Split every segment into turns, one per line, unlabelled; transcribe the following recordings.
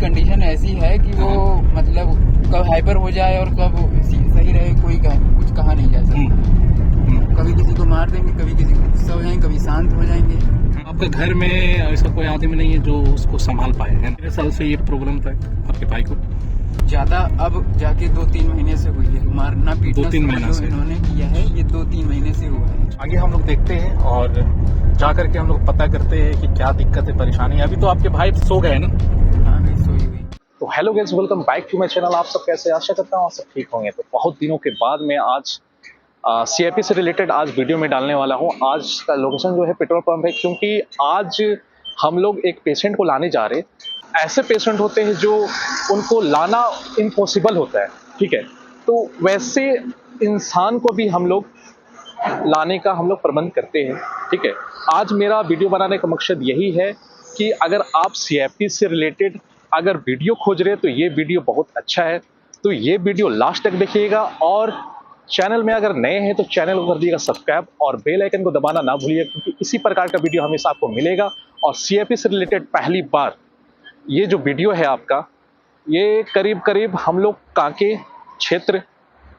Condition ऐसी है कि वो मतलब कब हाइपर हो जाए और कब सही रहे, कुछ कहा नहीं जा सकता। कभी किसी को मार देंगे, कभी किसी को गुस्सा हो जाएंगे, कभी शांत हो जाएंगे।
आपके घर में ऐसा कोई आदमी नहीं है जो उसको संभाल पाए है? कितने साल से ये प्रॉब्लम था आपके भाई को?
ज्यादा अब जाके 2-3 महीने से हुई है। मारना पीटना
2-3 महीने से
इन्होंने किया है, ये 2-3 महीने से हुआ है।
आगे हम लोग देखते हैं और जा करके हम लोग पता करते हैं कि क्या दिक्कत है, परेशानी है। अभी तो आपके भाई सो गए ना?
हाँ भाई, सोई हुई।
तो hello guys, welcome back to my channel. आप सब कैसे? आशा करता हूँ आप सब ठीक होंगे। तो बहुत दिनों के बाद मैं आज CIP से रिलेटेड आज वीडियो में डालने वाला हूँ। आज का लोकेशन जो है पेट्रोल पंप है, क्योंकि आज हम लोग एक पेशेंट को लाने जा रहे हैं। ऐसे पेशेंट होते हैं जो उनको लाना इम्पॉसिबल होता है, ठीक है? तो वैसे इंसान को भी हम लोग लाने का हम लोग प्रबंध करते हैं, ठीक है? आज मेरा वीडियो बनाने का मकसद यही है कि अगर आप CIP से रिलेटेड अगर वीडियो खोज रहे हैं तो ये वीडियो बहुत अच्छा है। तो ये वीडियो लास्ट तक देखिएगा और चैनल में अगर नए हैं तो चैनल को कर दीजिएगा सब्सक्राइब और बेल आइकन को दबाना ना भूलिएगा, क्योंकि इसी प्रकार का वीडियो हमेशा आपको मिलेगा। और CIP से रिलेटेड पहली बार ये जो वीडियो है आपका, ये करीब करीब हम लोग कांके क्षेत्र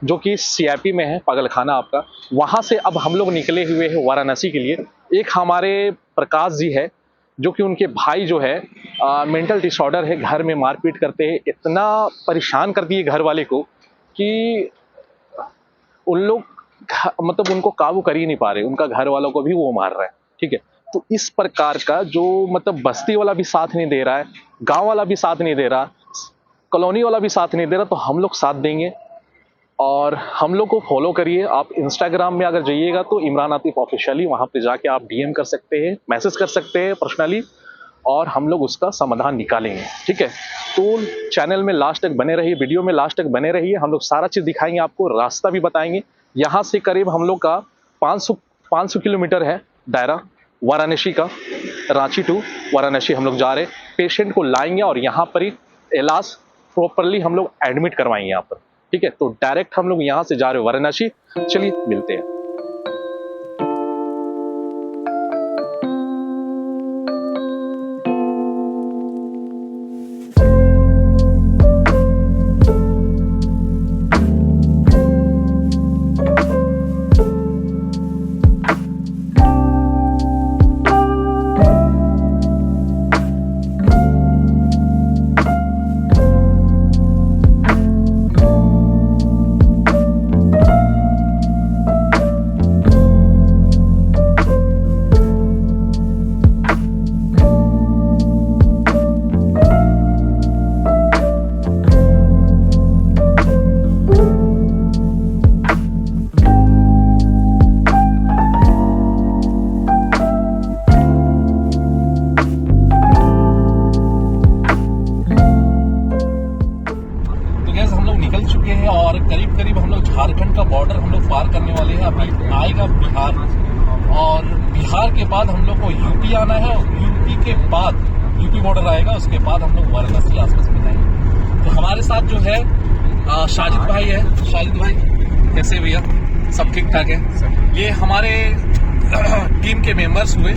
जो कि CIP में है, पागलखाना आपका, वहाँ से अब हम लोग निकले हुए हैं वाराणसी के लिए। एक हमारे प्रकाश जी है जो कि उनके भाई जो है मेंटल डिसऑर्डर है, घर में मारपीट करते हैं, इतना परेशान कर दिए घर वाले को कि उन लोग मतलब उनको काबू कर ही नहीं पा रहे, उनका घर वालों को भी वो मार रहा है, ठीक है? तो इस प्रकार का जो मतलब बस्ती वाला भी साथ नहीं दे रहा है, गांव वाला भी साथ नहीं दे रहा, कॉलोनी वाला भी साथ नहीं दे रहा, तो हम लोग साथ देंगे। और हम लोग को फॉलो करिए। आप इंस्टाग्राम में अगर जाइएगा तो इमरान आतिफ ऑफिशियली, वहां पे जाके आप DM कर सकते हैं, मैसेज कर सकते हैं पर्सनली, और हम लोग उसका समाधान निकालेंगे, ठीक है? तो चैनल में लास्ट तक बने रहिए, वीडियो में लास्ट तक बने रहिए। हम लोग सारा चीज़ दिखाएंगे आपको, रास्ता भी बताएंगे। यहाँ से करीब हम लोग का 500 किलोमीटर है दायरा वाराणसी का। रांची टू वाराणसी हम लोग जा रहे हैं। पेशेंट को लाएंगे और यहाँ पर ही इलाज प्रॉपरली हम लोग एडमिट करवाएंगे यहाँ पर, ठीक है? तो डायरेक्ट हम लोग यहाँ से जा रहे हैं वाराणसी। चलिए मिलते हैं। और करीब करीब हम लोग झारखंड का बॉर्डर हम लोग पार करने वाले हैं। अभी आएगा बिहार, और बिहार के बाद हम लोग को यूपी आना है, और यूपी के बाद यूपी बॉर्डर आएगा, उसके बाद हम लोग वाराणसी आसपास में जाएंगे। तो हमारे साथ जो है साजिद भाई है। साजिद भाई कैसे भैया? सब ठीक ठाक है? ये हमारे टीम के मेंबर्स हुए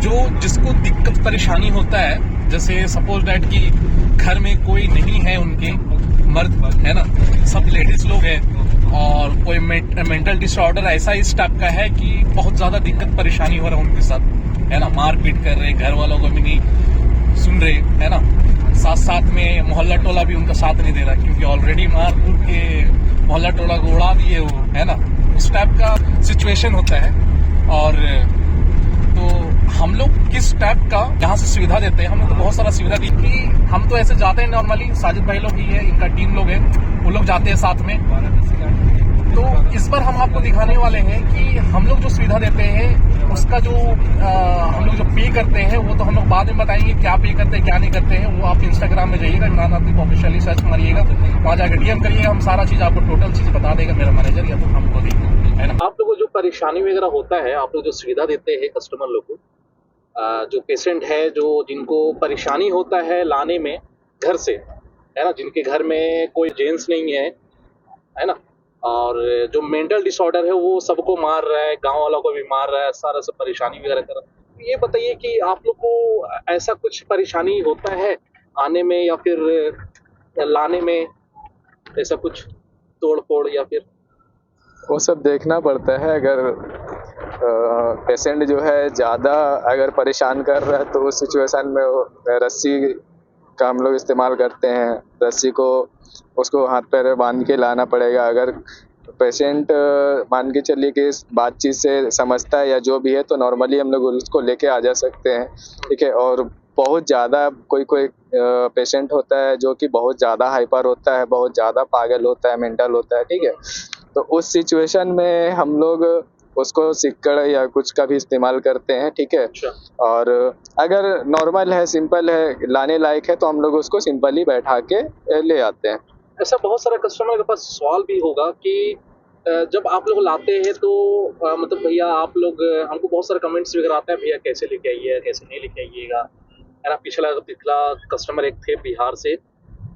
जो जिसको दिक्कत परेशानी होता है, जैसे सपोज दैट कि घर में कोई नहीं है, उनके मर्द है ना, सब लेडीज लोग हैं, और कोई मेंटल डिसऑर्डर ऐसा इस टाइप का है कि बहुत ज्यादा दिक्कत परेशानी हो रहा है उनके साथ, है ना। मारपीट कर रहे, घर वालों को भी नहीं सुन रहे, है ना। साथ साथ में मोहल्ला टोला भी उनका साथ नहीं दे रहा, क्योंकि ऑलरेडी मार कूट के मोहल्ला टोला को उड़ा दिए वो, है ना। उस टाइप का सिचुएशन होता है। और तो हम लोग किस टाइप का यहाँ से सुविधा देते हैं, हम लोग तो बहुत सारा सुविधा दी कि हम तो ऐसे जाते हैं नॉर्मली, साजिद भाई लोग ही है, इनका टीम लोग है, वो लोग जाते हैं साथ में। तो इस बार हम आपको दिखाने वाले हैं कि हम लोग जो सुविधा देते हैं उसका जो हम लोग जो पे करते हैं वो तो हम लोग बाद में बताएंगे क्या पे करते हैं क्या नहीं करते हैं। वो आप इंस्टाग्राम में जाइएगा, इमरान आतिफ ऑफिशियली सर्च मारिएगा, वहाँ जाकर DM करिएगा, हम सारा चीज आपको टोटल चीज बता देगा मेरा मैनेजर या तो हमको देगा, है ना। आप लोग को जो परेशानी वगैरह होता है, आप लोग जो सुविधा देते हैं कस्टमर लोग को, जो पेशेंट है जो जिनको परेशानी होता है लाने में घर से, है ना, जिनके घर में कोई जेंट्स नहीं है ना, और जो मेंटल डिसऑर्डर है वो सबको मार रहा है, गांव वालों को भी मार रहा है, सारा सब परेशानी वगैरह कर रहा है। ये बताइए कि आप लोग को ऐसा कुछ परेशानी होता है
आने में या फिर लाने में, ऐसा कुछ तोड़ फोड़ या फिर?
वो सब देखना पड़ता है। अगर पेशेंट जो है ज़्यादा अगर परेशान कर रहा है तो उस सिचुएशन में रस्सी का हम लोग इस्तेमाल करते हैं। रस्सी को उसको हाथ पैर में बांध के लाना पड़ेगा। अगर पेशेंट मान के चलिए कि इस बातचीत से समझता है या जो भी है तो नॉर्मली हम लोग उसको लेके आ जा सकते हैं, ठीक है। और बहुत ज़्यादा कोई पेशेंट होता है जो कि बहुत ज़्यादा हाइपर होता है, बहुत ज़्यादा पागल होता है, मेंटल होता है, ठीक है। तो उस सिचुएशन में हम लोग उसको सिक्कड़ या कुछ का भी इस्तेमाल करते हैं, ठीक है।
अच्छा।
और अगर नॉर्मल है, सिंपल है, लाने लायक है तो हम लोग उसको सिंपली बैठा के ले आते हैं।
ऐसा बहुत सारा कस्टमर के पास सवाल भी होगा कि जब आप लोग लाते हैं तो मतलब भैया आप लोग, हमको बहुत सारे कमेंट्स वगैरह आते हैं, भैया कैसे लेके आइए, कैसे नहीं लेके आइएगा, है ना। पिछला कस्टमर एक थे बिहार से,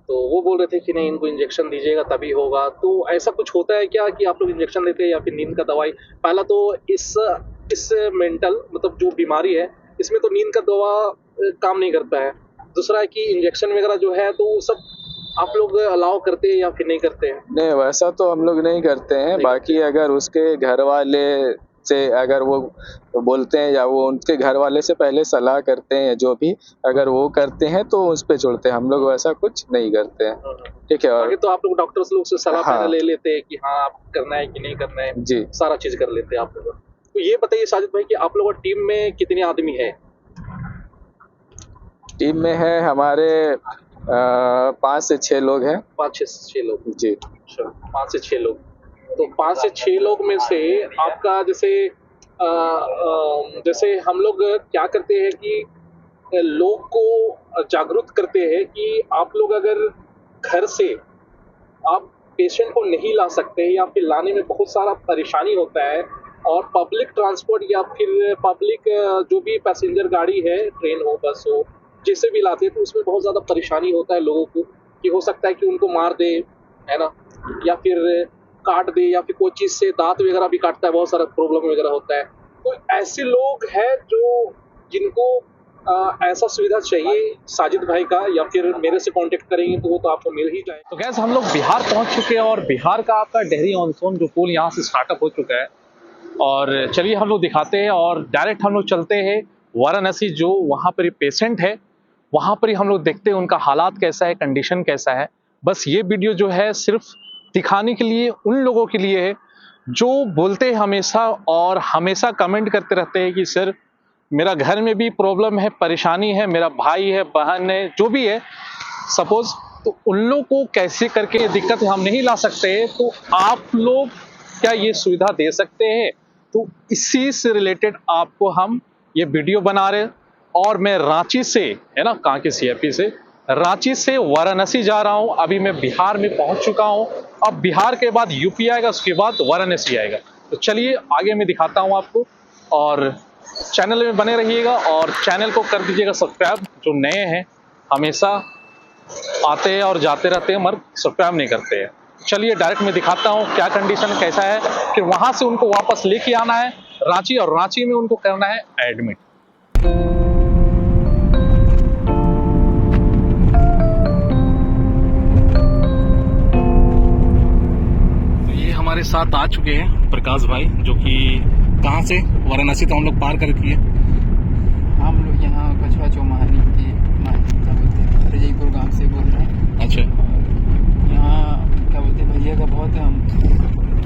तो वो बोल रहे थे कि नहीं इनको इंजेक्शन दीजिएगा तभी होगा। तो ऐसा कुछ होता है क्या कि आप लोग इंजेक्शन देते हैं या फिर नींद का दवाई? पहला तो इस मेंटल मतलब जो बीमारी है इसमें तो नींद का दवा काम नहीं करता है। दूसरा है कि इंजेक्शन वगैरह जो है तो वो सब आप लोग अलाउ करते हैं या फिर नहीं करते हैं?
नहीं, वैसा तो हम लोग नहीं करते हैं। बाकी अगर उसके घर वाले से अगर वो बोलते हैं या वो उनके घर वाले से पहले सलाह करते हैं, जो भी अगर वो करते हैं तो उस पे छोड़ते हैं। हम लोग वैसा कुछ नहीं करते हैं, ठीक है। और
आगे तो आप लोग डॉक्टर्स लोग से सलाह
हाँ।
पहले ले लेते हैं कि हाँ आप करना है कि नहीं करना है,
जी।
सारा चीज कर लेते हैं आप लोग। तो ये बताइए साजिद भाई कि आप लोग टीम में कितने आदमी है?
टीम में है हमारे 5 से 6 लोग हैं।
5-6 लोग?
जी।
अच्छा, 5 से 6 लोग। तो 5 से 6 लोग में से आपका जैसे हम लोग क्या करते हैं कि लोग को जागरूक करते हैं कि आप लोग अगर घर से आप पेशेंट को नहीं ला सकते या फिर लाने में बहुत सारा परेशानी होता है, और पब्लिक ट्रांसपोर्ट या फिर पब्लिक जो भी पैसेंजर गाड़ी है, ट्रेन हो, बस हो, जिसे भी लाते हैं तो उसमें बहुत ज़्यादा परेशानी होता है लोगों को, कि हो सकता है कि उनको मार दे, है ना, या फिर काट दे, या फिर कोई चीज़ से दांत वगैरह भी काटता है, बहुत सारा प्रॉब्लम वगैरह होता है। तो ऐसे लोग हैं जिनको ऐसा सुविधा चाहिए साजिद भाई का, या फिर मेरे से कांटेक्ट करेंगे तो वो तो आपको मिल ही जाएगा।
तो गैस हम लोग बिहार पहुंच चुके हैं और बिहार का आपका डेहरी ऑनसोन जो पुल यहाँ से स्टार्टअप हो चुका है। और चलिए हम लोग दिखाते हैं और डायरेक्ट हम लोग चलते हैं वाराणसी। जो वहाँ पर पेशेंट है वहाँ पर ही हम लोग देखते हैं उनका हालात कैसा है, कंडीशन कैसा है। बस ये वीडियो जो है सिर्फ दिखाने के लिए उन लोगों के लिए है जो बोलते हैं हमेशा और हमेशा कमेंट करते रहते हैं कि सर मेरा घर में भी प्रॉब्लम है, परेशानी है, मेरा भाई है, बहन है, जो भी है सपोज, तो उन लोग को कैसे करके ये दिक्कत हम नहीं ला सकते, तो आप लोग क्या ये सुविधा दे सकते हैं? तो इसी से रिलेटेड आपको हम ये वीडियो बना रहे। और मैं रांची से, है ना, कहाँ के सीएपी से, रांची से वाराणसी जा रहा हूँ। अभी मैं बिहार में पहुंच चुका हूँ। अब बिहार के बाद यूपी आएगा, उसके बाद वाराणसी आएगा। तो चलिए आगे मैं दिखाता हूँ आपको, और चैनल में बने रहिएगा और चैनल को कर दीजिएगा सब्सक्राइब। जो नए हैं हमेशा आते हैं और जाते रहते हैं मगर सब्सक्राइब नहीं करते हैं। चलिए डायरेक्ट मैं दिखाता हूँ क्या कंडीशन कैसा है, कि वहाँ से उनको वापस लेके आना है रांची, और रांची में उनको करना है एडमिट। हमारे साथ आ चुके हैं प्रकाश भाई, जो कि कहाँ से, वाराणसी तो हम लोग पार कर किए।
हम लोग यहाँ कछुआ चौमानी के क्या बोलते हैं रजईपुर गांव से बोल रहे हैं।
अच्छा।
यहाँ क्या बोलते हैं भैया का बहुत हम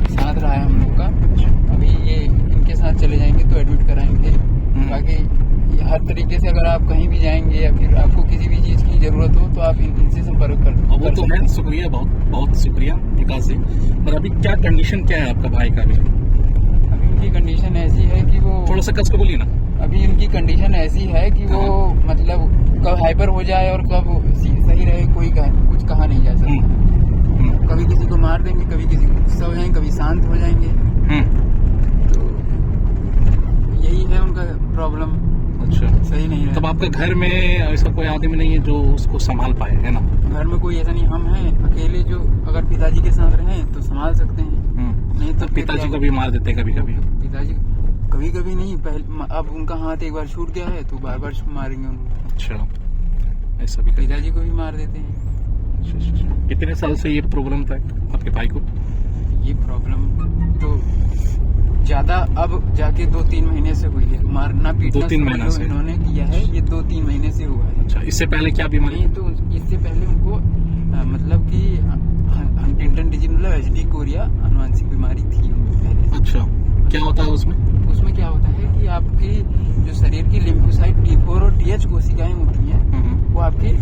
साथ रहा है हम लोग का। अभी ये इनके साथ चले जाएंगे तो एडमिट कराएंगे। बाकी हर तरीके से अगर आप कहीं भी जाएंगे या फिर आपको किसी भी चीज़ की ज़रूरत हो तो आप इनसे संपर्क कर।
वो तो है, शुक्रिया, बहुत बहुत शुक्रिया प्रकाश जी। और अभी क्या कंडीशन क्या है आपका भाई का? अभी
उनकी कंडीशन ऐसी है कि वो,
थोड़ा सा कस के बोलिए ना।
अभी उनकी कंडीशन ऐसी है कि वो मतलब कब हाइपर हो जाए और कब सही रहे कोई कुछ कहा नहीं जा सकता। कभी किसी को मार देंगे, कभी किसी को गुस्सा हो जाएंगे, कभी शांत हो जाएंगे। तो यही है उनका प्रॉब्लम।
अच्छा,
सही नहीं है।
तब आपका घर में ऐसा कोई आदमी नहीं है जो उसको संभाल पाए, है ना?
घर में कोई ऐसा नहीं, हम हैं अकेले जो अगर पिताजी के साथ रहें तो संभाल सकते हैं। नहीं तो
पिताजी को भी मार देते हैं कभी कभी।
पिताजी कभी कभी नहीं, पहले अब उनका हाथ एक बार छूट गया है तो बार बार मारेंगे उनको।
अच्छा, ऐसा भी करते हैं।
पिताजी को भी मार देते हैं।
अच्छा। कितने साल से ये प्रॉब्लम था आपके भाई को?
ये प्रॉब्लम तो ज्यादा अब जाके 2-3 महीने से हुई है। मारना पीटना
2-3 महीने
जो
से
इन्होंने किया है ये 2-3 महीने से हुआ है।
अच्छा, इससे पहले क्या बीमारी?
नहीं तो इससे पहले उनको मतलब कि हंटिंगटन डिजीज मतलब एचडी कोरिया आनुवंशिक बीमारी थी उनको पहले से।
अच्छा, क्या होता है उसमें?
उसमें क्या होता है कि आपकी जो शरीर की लिम्फोसाइट T4 और TH कोशिकाएं होती हैं वो आपकी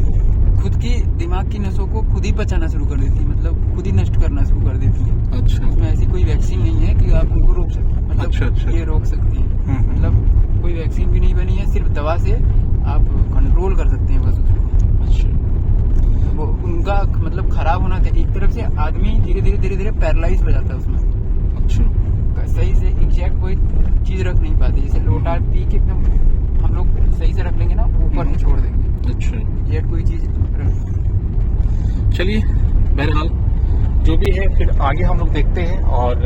खुद की दिमाग की नसों को खुद ही पचाना शुरू कर देती है, मतलब खुद ही नष्ट करना शुरू कर देती है।
अच्छा।
उसमें ऐसी कोई वैक्सीन नहीं है कि आप उनको रोक सकते, मतलब
अच्छा।
ये रोक सकती है। मतलब कोई वैक्सीन भी नहीं बनी है, सिर्फ दवा से आप कंट्रोल कर सकते हैं बस उसको।
अच्छा।
वो उनका मतलब खराब होना था, एक तरफ से आदमी धीरे धीरे पैरालाइज हो जाता है उसमें।
अच्छा।
सही से एग्जैक्ट कोई चीज रख नहीं पाते, जैसे लोटा पी के एकदम हम लोग सही से रख लेंगे ना, ऊपर नहीं छोड़ देंगे।
अच्छा।
एग्जैक्ट कोई चीज
चलिए, बहरहाल जो भी है फिर आगे हम लोग देखते हैं और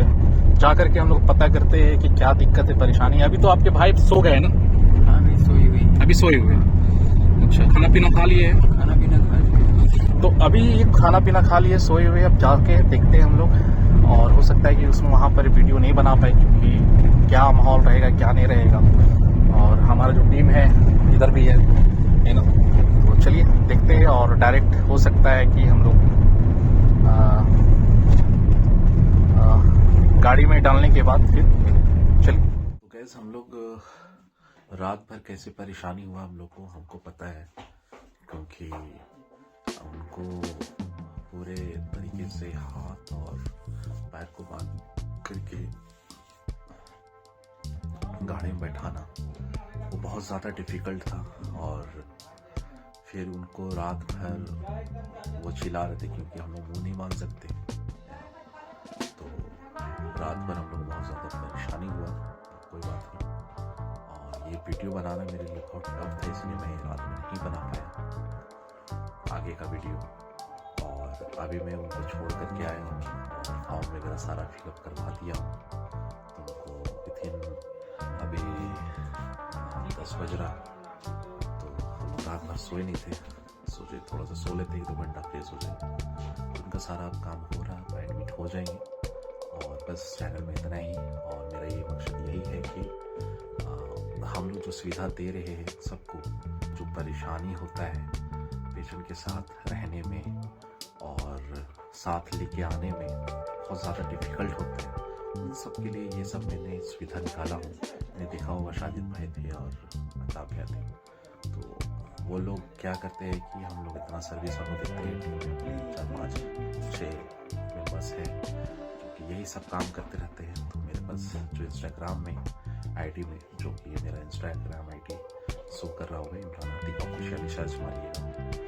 जा करके हम लोग पता करते हैं कि क्या दिक्कत है, परेशानी है। अभी तो आपके भाई सो गए ना?
हाँ अभी सोई हुई है।
अभी सोए हुए हैं। अच्छा, खाना पीना खा लिए है?
खाना पीना खा लिया।
तो अभी खाना पीना खा लिए, सोए हुए, अब जाके देखते हैं हम लोग। और हो सकता है कि उसमें वहाँ पर वीडियो नहीं बना पाए क्योंकि क्या माहौल रहेगा क्या नहीं रहेगा। और हमारा जो टीम है इधर भी है ना, तो चलिए देखते हैं। और डायरेक्ट हो सकता है कि हम लोग गाड़ी में डालने के बाद फिर चलिए।
तो गैस हम लोग रात भर कैसे परेशानी हुआ हम लोग को, हमको पता है क्योंकि उनको पूरे तरीके से हाथ और पैर को बांध करके गाड़ी में बैठाना वो बहुत ज़्यादा डिफ़िकल्ट था। और फिर उनको रात भर वो चिल्ला रहे थे क्योंकि हम लोग मुंह नहीं बांध सकते, तो रात भर हम लोग बहुत ज़्यादा परेशानी हुआ। कोई बात नहीं, और ये वीडियो बनाना मेरे लिए बहुत टफ था, इसलिए मैं रात में नहीं बना पाया आगे का वीडियो। और अभी मैं उनको छोड़ करके आया हूँ और फॉर्म वगैरह सारा फिलअप करवा दिया हूँ। तो उनको विथिन अभी 10 बज रहा, तो हम रात भर सोए नहीं थे, सोचे थोड़ा सा सो लेते 1-2 घंटा फ्रेश हो जाए। उनका सारा काम हो रहा, एडमिट हो जाएंगे। और बस चैनल में इतना ही। और मेरा ये मकसद यही है कि हम लोग जो सुविधा दे रहे हैं सबको, जो परेशानी होता है पेशेंट के साथ रहने में और साथ लेके आने में बहुत ज़्यादा डिफ़िकल्ट होता है, उन सब के लिए ये सब मैंने सुविधा निकाला हूँ। मैंने देखा होगा शाजिद भाई थे और अमिताभ भैया थे, तो वो लोग क्या करते हैं कि हम लोग इतना सर्विस हमको देते हैं, 4-5-6 मेम्बर्स हैं क्योंकि यही सब काम करते रहते हैं। तो मेरे पास जो इंस्टाग्राम में आईडी में, जो कि मेरा इंस्टाग्राम आईडी शो कर रहा होगा, इमरान आतिक ऑफिशियल सर्च मारिएगा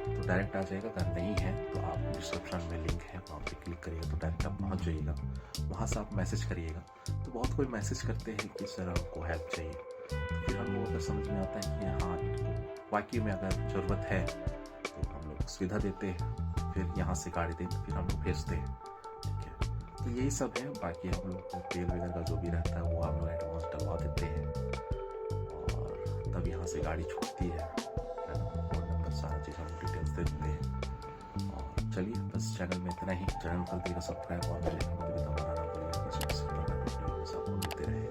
तो डायरेक्ट आ जाएगा। अगर नहीं है तो आप डिस्क्रिप्शन में लिंक है, वहाँ पे क्लिक करिएगा तो डायरेक्ट आप पहुँच जाइएगा। वहाँ से आप मैसेज करिएगा। तो बहुत कोई मैसेज करते हैं कि सर हमको हेल्प चाहिए, तो फिर हम लोगों को समझ में आता है कि हाँ इनको वाकई में अगर ज़रूरत है तो हम लोग सुविधा देते हैं, फिर यहाँ से गाड़ी देते फिर हम लोग भेजते हैं। ठीक है, तो यही सब है। बाकी हम लोग को तेल वगैरह का जो भी रहता है वो हम लोग एडवांस डलवा देते हैं और तब यहाँ से गाड़ी छूटती है। फोन नंबर सारा चीज़ हम डिटेल्स दे देते हैं। और चलिए बस चैनल में इतना ही। चैनल कर दिएगा सब्सक्राइब और मुझे बनाना पड़ेगा कि सबसे मिलते रहे।